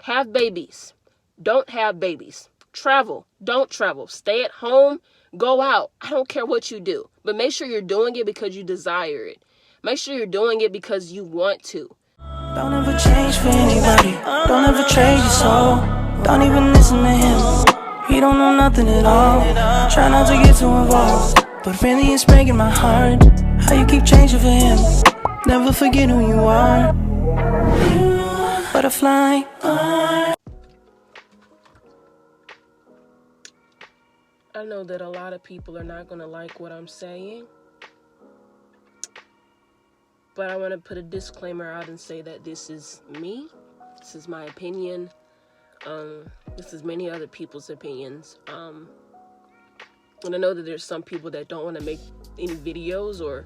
Have babies. Don't have babies. Travel. Don't travel. Stay at home. Go out. I don't care what you do. But make sure you're doing it because you desire it. Make sure you're doing it because you want to. Don't ever change for anybody. Don't ever trade your soul. Don't even listen to him. He don't know nothing at all. Try not to get too involved, but really it's breaking my heart how you keep changing for him. Never forget who you are. Butterfly. I know that a lot of people are not going to like what I'm saying, but I want to put a disclaimer out and say that this is me. This is my opinion. This is many other people's opinions. And I know that there's some people that don't want to make any videos, or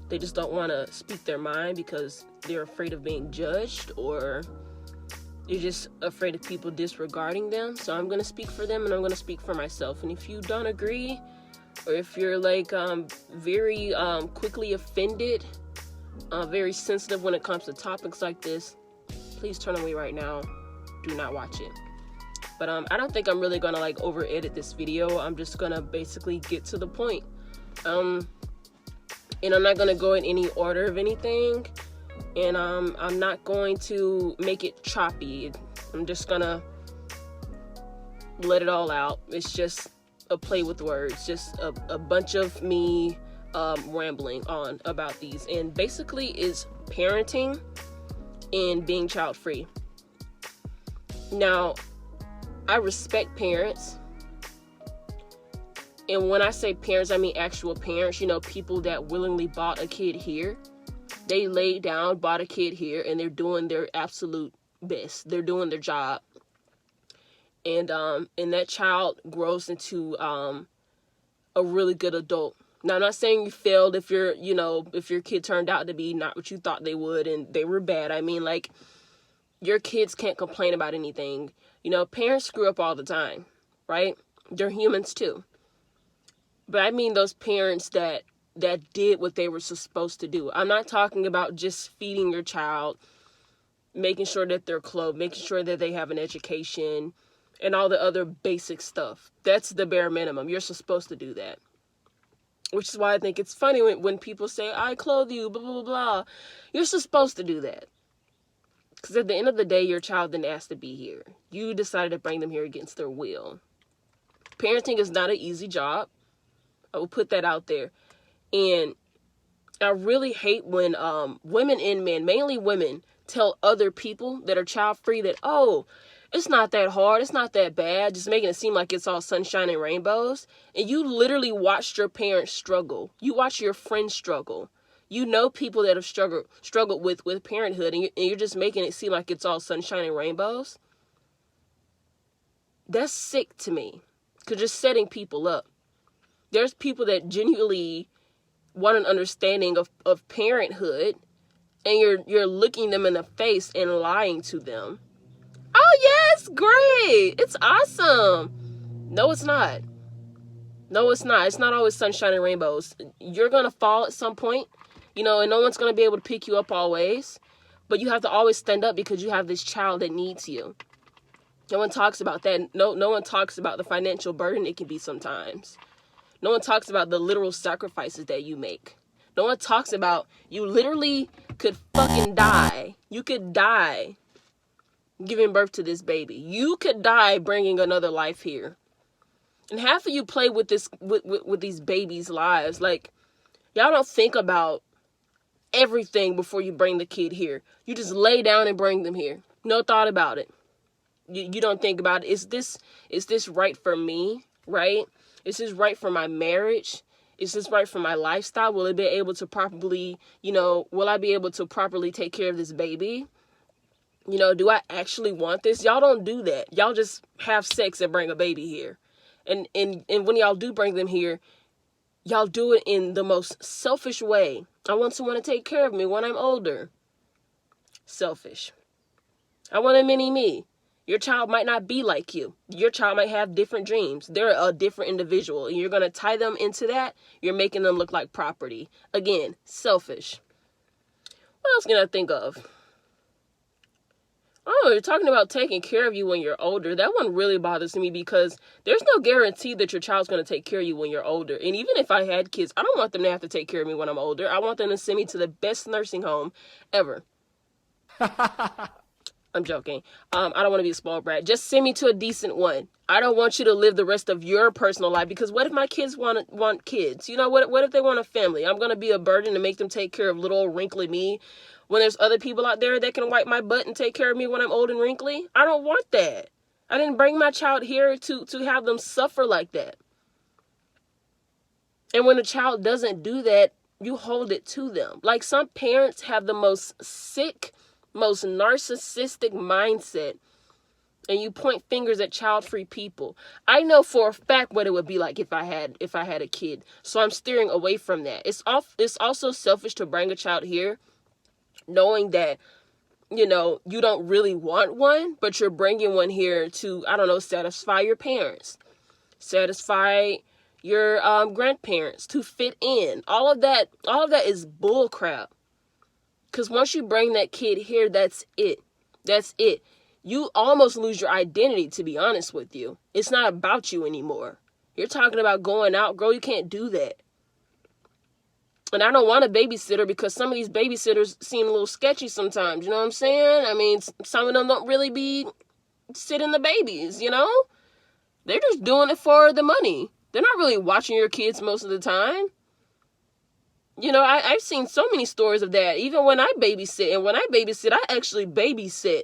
they just don't want to speak their mind because they're afraid of being judged, or they're just afraid of people disregarding them. So I'm going to speak for them, and I'm going to speak for myself. And if you don't agree, or if you're like very quickly offended, very sensitive when it comes to topics like this, please turn away right now. Do not watch it. But I don't think I'm really gonna like over edit this video. I'm just gonna basically get to the point. And I'm not gonna go in any order of anything. And I'm not going to make it choppy. I'm just gonna let it all out. It's just a play with words, just a bunch of me rambling on about these. And basically is parenting and being child free. Now, I respect parents. And when I say parents, I mean actual parents, you know, people that willingly bought a kid here. They laid down, bought a kid here, and they're doing their absolute best. They're doing their job. And that child grows into a really good adult. Now, I'm not saying you failed if if your kid turned out to be not what you thought they would and they were bad. I mean, like, your kids can't complain about anything. You know, parents screw up all the time, right? They're humans too. But I mean those parents that did what they were supposed to do. I'm not talking about just feeding your child, making sure that they're clothed, making sure that they have an education, and all the other basic stuff. That's the bare minimum. You're supposed to do that. Which is why I think it's funny when people say, I clothe you, blah, blah, blah. You're supposed to do that. Because at the end of the day, your child didn't ask to be here. You decided to bring them here against their will. Parenting is not an easy job. I will put that out there. And I really hate when women and men, mainly women, tell other people that are child free that, oh, it's not that hard. It's not that bad. Just making it seem like it's all sunshine and rainbows. And you literally watched your parents struggle. You watch your friends struggle. You know people that have struggled with parenthood, and you're just making it seem like it's all sunshine and rainbows. That's sick to me, because you're setting people up. There's people that genuinely want an understanding of parenthood, and you're looking them in the face and lying to them. Oh, yes, great. It's awesome. No, it's not. No, it's not. It's not always sunshine and rainbows. You're going to fall at some point. You know, and no one's going to be able to pick you up always. But you have to always stand up because you have this child that needs you. No one talks about that. No one talks about the financial burden it can be sometimes. No one talks about the literal sacrifices that you make. No one talks about you literally could fucking die. You could die giving birth to this baby. You could die bringing another life here. And half of you play with this with these babies' lives. Like, y'all don't think about everything before you bring the kid here. You just lay down and bring them here. No thought about it. You don't think about it. Is this right for me? Right? Is this right for my marriage? Is this right for my lifestyle? Will I be able to properly, will I be able to properly take care of this baby? Do I actually want this? Y'all don't do that. Y'all just have sex and bring a baby here. And when y'all do bring them here, y'all do it in the most selfish way. I want someone to take care of me when I'm older. Selfish. I want a mini me. Your child might not be like you. Your child might have different dreams. They're a different individual. And you're going to tie them into that. You're making them look like property. Again, selfish. What else can I think of? Oh, you're talking about taking care of you when you're older. That one really bothers me because there's no guarantee that your child's going to take care of you when you're older. And even if I had kids, I don't want them to have to take care of me when I'm older. I want them to send me to the best nursing home ever. I'm joking. I don't want to be a spoiled brat. Just send me to a decent one. I don't want you to live the rest of your personal life, because what if my kids want kids? You know, what if they want a family? I'm going to be a burden to make them take care of little old wrinkly me when there's other people out there that can wipe my butt and take care of me when I'm old and wrinkly? I don't want that. I didn't bring my child here to have them suffer like that. And when a child doesn't do that, you hold it to them. Like, some parents have the most sick, most narcissistic mindset, and you point fingers at child-free people. I know for a fact what it would be like if I had a kid, so I'm steering away from that. It's also selfish to bring a child here knowing that, you know, you don't really want one, but you're bringing one here to, I don't know, satisfy your parents, satisfy your grandparents, to fit in. All of that is bull crap. Because once you bring that kid here, that's it. That's it. You almost lose your identity, to be honest with you. It's not about you anymore. You're talking about going out. Girl, you can't do that. And I don't want a babysitter because some of these babysitters seem a little sketchy sometimes. You know what I'm saying? I mean, some of them don't really be sitting the babies, you know? They're just doing it for the money. They're not really watching your kids most of the time. You know, I've seen so many stories of that. Even when I babysit, and when I babysit, I actually babysit.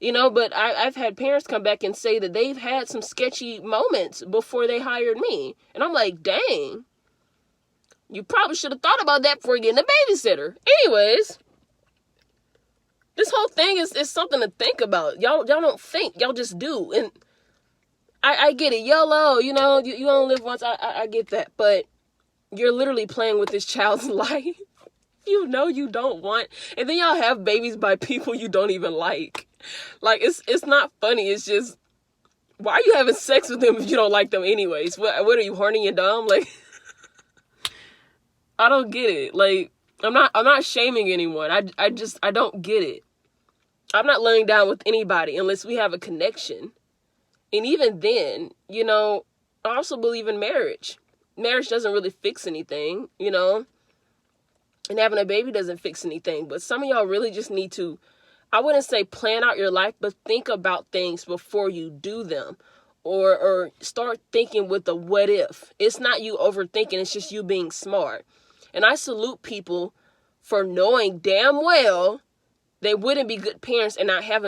You know, but I've had parents come back and say that they've had some sketchy moments before they hired me. And I'm like, dang. You probably should have thought about that before getting a babysitter. Anyways, this whole thing is something to think about. Y'all don't think. Y'all just do. And I get it. YOLO, you know, you only live once. I get that. But you're literally playing with this child's life. You know you don't want. And then y'all have babies by people you don't even like. Like, it's not funny. It's just, why are you having sex with them if you don't like them anyways? What are you, horny and dumb? Like, I don't get it. Like, I'm not shaming anyone. I don't get it. I'm not laying down with anybody unless we have a connection. And even then, you know, I also believe in marriage. Marriage doesn't really fix anything, you know, and having a baby doesn't fix anything. But some of y'all really just need to, I wouldn't say plan out your life, but think about things before you do them, or start thinking with the what if. It's not you overthinking. It's just you being smart. And I salute people for knowing damn well they wouldn't be good parents and not have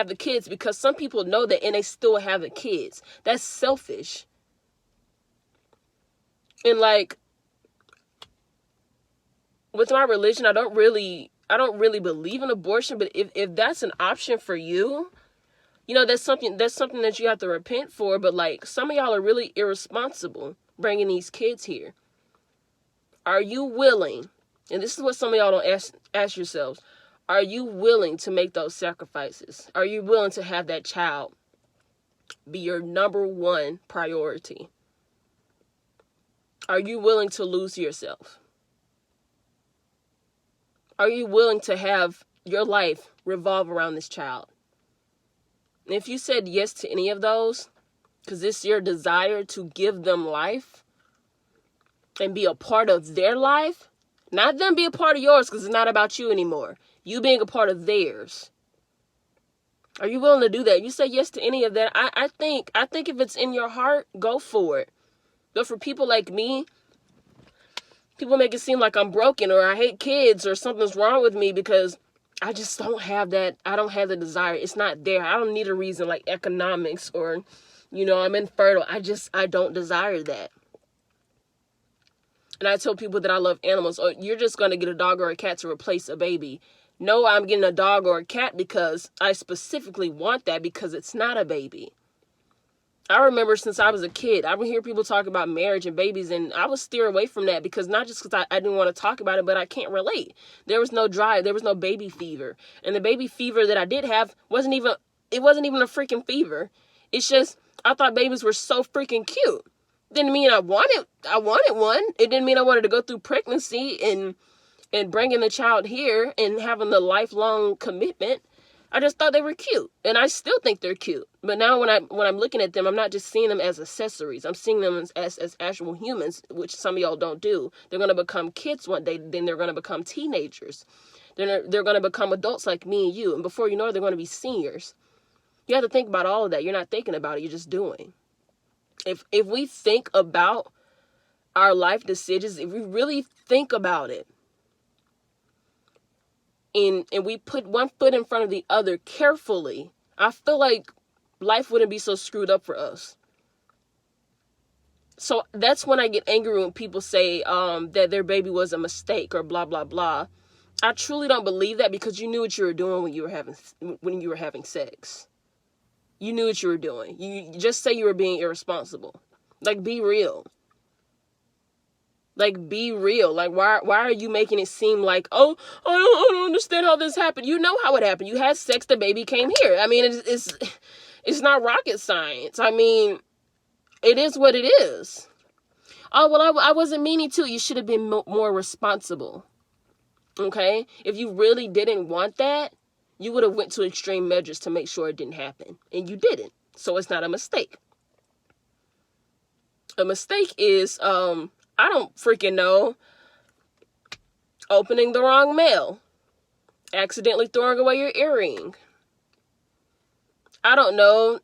the kids, because some people know that and they still have the kids. That's selfish. And like, with my religion, I don't really believe in abortion, but if that's an option for you, you know, that's something that you have to repent for. But like, some of y'all are really irresponsible bringing these kids here. Are you willing? And this is what some of y'all don't ask yourselves. Are you willing to make those sacrifices? Are you willing to have that child be your number one priority? Are you willing to lose yourself? Are you willing to have your life revolve around this child? And if you said yes to any of those, because it's your desire to give them life and be a part of their life, not them be a part of yours, because it's not about you anymore. You being a part of theirs. Are you willing to do that? You say yes to any of that. I think if it's in your heart, go for it. But for people like me, people make it seem like I'm broken or I hate kids or something's wrong with me because I just don't have that. I don't have the desire. It's not there. I don't need a reason like economics or, you know, I'm infertile. I don't desire that. And I tell people that I love animals. Oh, you're just going to get a dog or a cat to replace a baby. No, I'm getting a dog or a cat because I specifically want that, because it's not a baby. I remember since I was a kid, I would hear people talk about marriage and babies, and I would steer away from that, because not just because I didn't want to talk about it, but I can't relate. There was no drive. There was no baby fever. And the baby fever that I did have wasn't even a freaking fever. It's just, I thought babies were so freaking cute. Didn't mean I wanted one. It didn't mean I wanted to go through pregnancy and bringing the child here and having the lifelong commitment. I just thought they were cute, and I still think they're cute. But now when I'm looking at them, I'm not just seeing them as accessories. I'm seeing them as actual humans, which some of y'all don't do. They're going to become kids one day, then they're going to become teenagers. They're going to become adults like me and you, and before you know it, they're going to be seniors. You have to think about all of that. You're not thinking about it, you're just doing. If we think about our life decisions, if we really think about it, and we put one foot in front of the other carefully, I feel like life wouldn't be so screwed up for us. So that's when I get angry when people say that their baby was a mistake or blah, blah, blah. I truly don't believe that, because you knew what you were doing when you were having sex. You knew what you were doing. You just say you were being irresponsible. Like, be real. Like, be real. Like, why are you making it seem like, oh, I don't understand how this happened. You know how it happened. You had sex, the baby came here. I mean, it's not rocket science. I mean, it is what it is. Oh, well, I wasn't meaning to. You should have been more responsible. Okay? If you really didn't want that, you would have went to extreme measures to make sure it didn't happen. And you didn't. So it's not a mistake. A mistake is, I don't freaking know, opening the wrong mail, accidentally throwing away your earring, I don't know,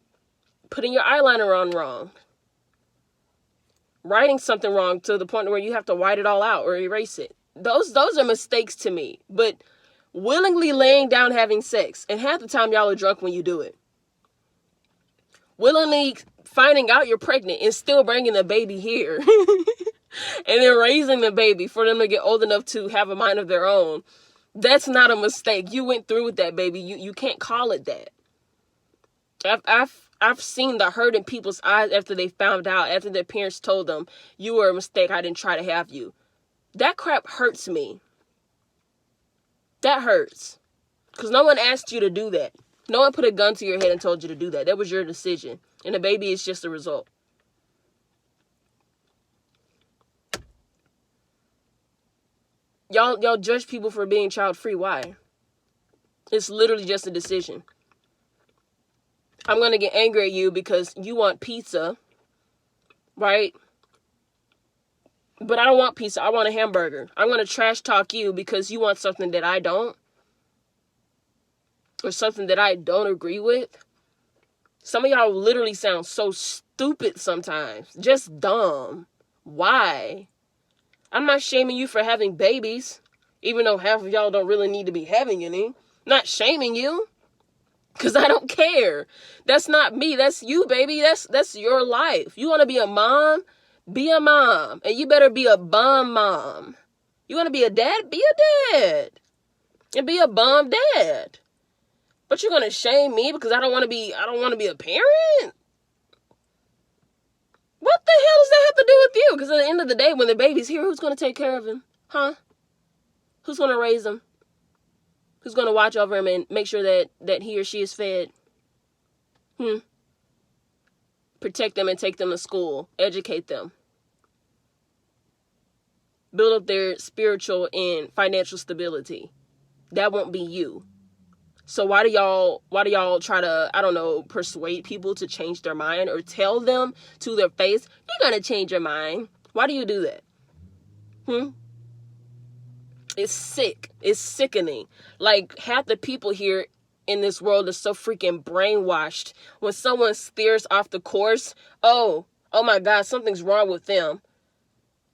putting your eyeliner on wrong, writing something wrong to the point where you have to white it all out or erase it. Those are mistakes to me. But willingly laying down having sex, and half the time y'all are drunk when you do it, willingly finding out you're pregnant and still bringing the baby here and then raising the baby for them to get old enough to have a mind of their own, that's not a mistake. You went through with that, baby. You can't call it that. I've seen the hurt in people's eyes after they found out, after their parents told them, you were a mistake, I didn't try to have you. That crap hurts me. That hurts. Because no one asked you to do that. No one put a gun to your head and told you to do that. That was your decision. And the baby is just a result. Y'all judge people for being child-free. Why? It's literally just a decision. I'm going to get angry at you because you want pizza, right? But I don't want pizza. I want a hamburger. I'm going to trash talk you because you want something that I don't. Or something that I don't agree with. Some of y'all literally sound so stupid sometimes. Just dumb. Why? I'm not shaming you for having babies, even though half of y'all don't really need to be having any. I'm not shaming you, because I don't care. That's not me. That's you, baby. That's your life. You want to be a mom? Be a mom. And you better be a bum mom. You want to be a dad? Be a dad. And be a bum dad. But you're going to shame me because I don't want to be a parent? What the hell does that have to do with you? Because at the end of the day, when the baby's here, who's going to take care of him? Huh? Who's going to raise him? Who's going to watch over him and make sure that he or she is fed? Protect them and take them to school. Educate them. Build up their spiritual and financial stability. That won't be you. So why do y'all try to, I don't know, persuade people to change their mind or tell them to their face, you're going to change your mind? Why do you do that? It's sick. It's sickening. Like, half the people here in this world are so freaking brainwashed. When someone steers off the course, oh my God, something's wrong with them.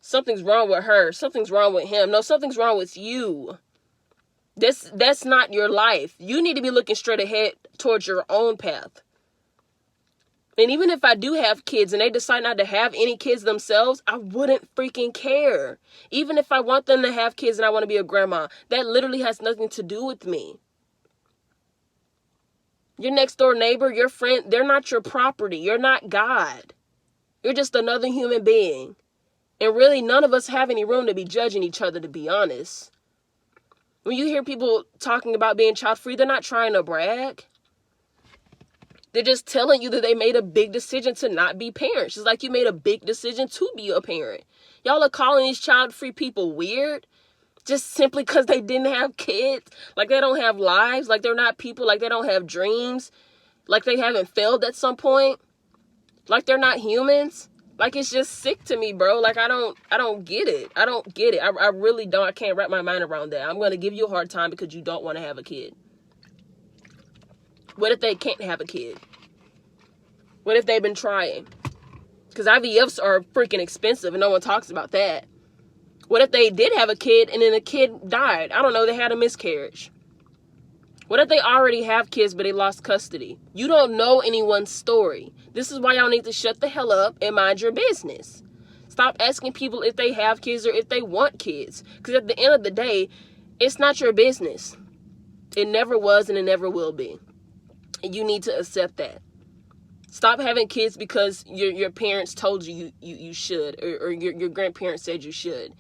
Something's wrong with her. Something's wrong with him. No, something's wrong with you. That's not your life. You need to be looking straight ahead towards your own path. And even if I do have kids and they decide not to have any kids themselves, I wouldn't freaking care. Even if I want them to have kids and I want to be a grandma, that literally has nothing to do with me. Your next door neighbor, your friend, they're not your property. You're not God. You're just another human being. And really, none of us have any room to be judging each other, to be honest. When you hear people talking about being child-free, they're not trying to brag. They're just telling you that they made a big decision to not be parents. It's like you made a big decision to be a parent. Y'all are calling these child-free people weird. just simply because they didn't have kids. Like they don't have lives. Like they're not people. Like they don't have dreams. Like they haven't failed at some point. Like they're not humans. Like it's just sick to me, bro. Like I don't get it. I don't get it. I really don't. I can't wrap my mind around that. I'm going to give you a hard time because you don't want to have a kid. What if they can't have a kid? What if they've been trying? Because IVFs are freaking expensive and no one talks about that. What if they did have a kid and then the kid died? I don't know, they had a miscarriage. What if they already have kids but they lost custody? You don't know anyone's story. This is why y'all need to shut the hell up and mind your business. Stop asking people if they have kids or if they want kids. Because at the end of the day, it's not your business. It never was and it never will be. And you need to accept that. Stop having kids because your parents told you you should, or your grandparents said you should.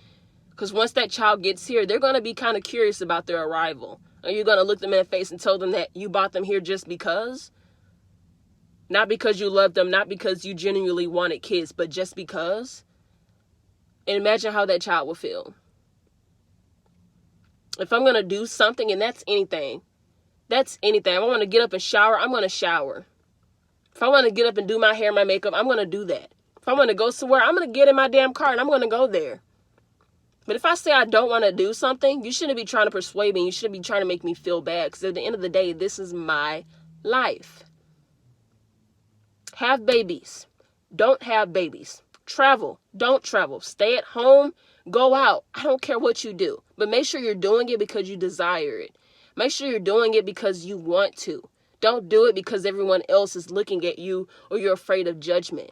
Because once that child gets here, they're going to be kind of curious about their arrival. Are you going to look them in the face and tell them that you brought them here just because? Not because you love them, not because you genuinely wanted kids, but just because? And imagine how that child will feel. If I'm going to do something, and that's anything. That's anything. If I want to get up and shower, I'm going to shower. If I want to get up and do my hair, my makeup, I'm going to do that. If I want to go somewhere, I'm going to get in my damn car and I'm going to go there. But if I say I don't want to do something, you shouldn't be trying to persuade me. You shouldn't be trying to make me feel bad. Because at the end of the day, this is my life. Have babies. Don't have babies. Travel. Don't travel. Stay at home. Go out. I don't care what you do. But make sure you're doing it because you desire it. Make sure you're doing it because you want to. Don't do it because everyone else is looking at you or you're afraid of judgment.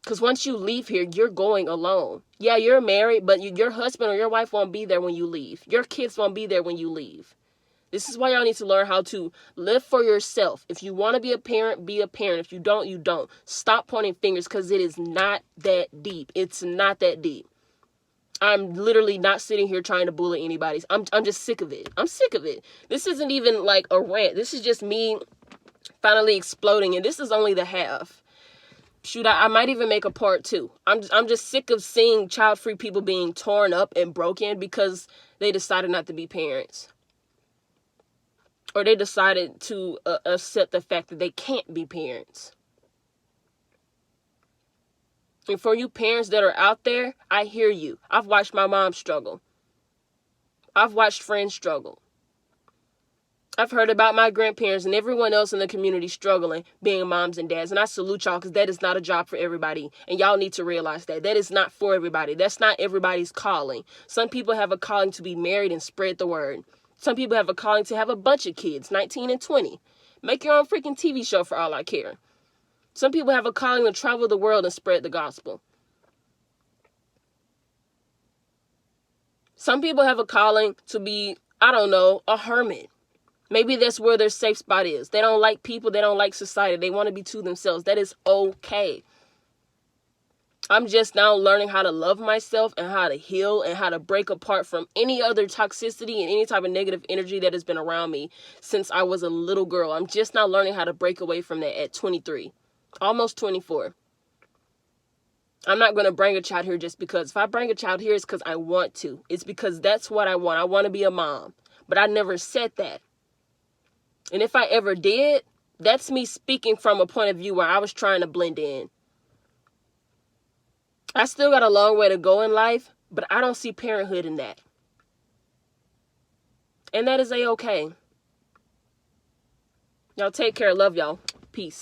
Because once you leave here, you're going alone. Yeah, you're married, but your husband or your wife won't be there when you leave. Your kids won't be there when you leave. This is why y'all need to learn how to live for yourself. If you want to be a parent, be a parent. If you don't, you don't. Stop pointing fingers because it is not that deep. It's not that deep. I'm literally not sitting here trying to bully anybody. I'm just sick of it. I'm sick of it. This isn't even like a rant. This is just me finally exploding, and this is only the half. Shoot, I might even make a part 2. I'm just sick of seeing child-free people being torn up and broken because they decided not to be parents. Or they decided to accept the fact that they can't be parents. And for you parents that are out there, I hear you. I've watched my mom struggle. I've watched friends struggle. I've heard about my grandparents and everyone else in the community struggling, being moms and dads. And I salute y'all because that is not a job for everybody. And y'all need to realize that. That is not for everybody. That's not everybody's calling. Some people have a calling to be married and spread the word. Some people have a calling to have a bunch of kids, 19 and 20. Make your own freaking TV show for all I care. Some people have a calling to travel the world and spread the gospel. Some people have a calling to be, I don't know, a hermit. Maybe that's where their safe spot is. They don't like people. They don't like society. They want to be to themselves. That is okay. I'm just now learning how to love myself and how to heal and how to break apart from any other toxicity and any type of negative energy that has been around me since I was a little girl. I'm just now learning how to break away from that at 23, almost 24. I'm not going to bring a child here just because. If I bring a child here, it's because I want to. It's because that's what I want. I want to be a mom. But I never said that. And if I ever did, that's me speaking from a point of view where I was trying to blend in. I still got a long way to go in life, but I don't see parenthood in that. And that is a-okay. Y'all take care. Love y'all. Peace.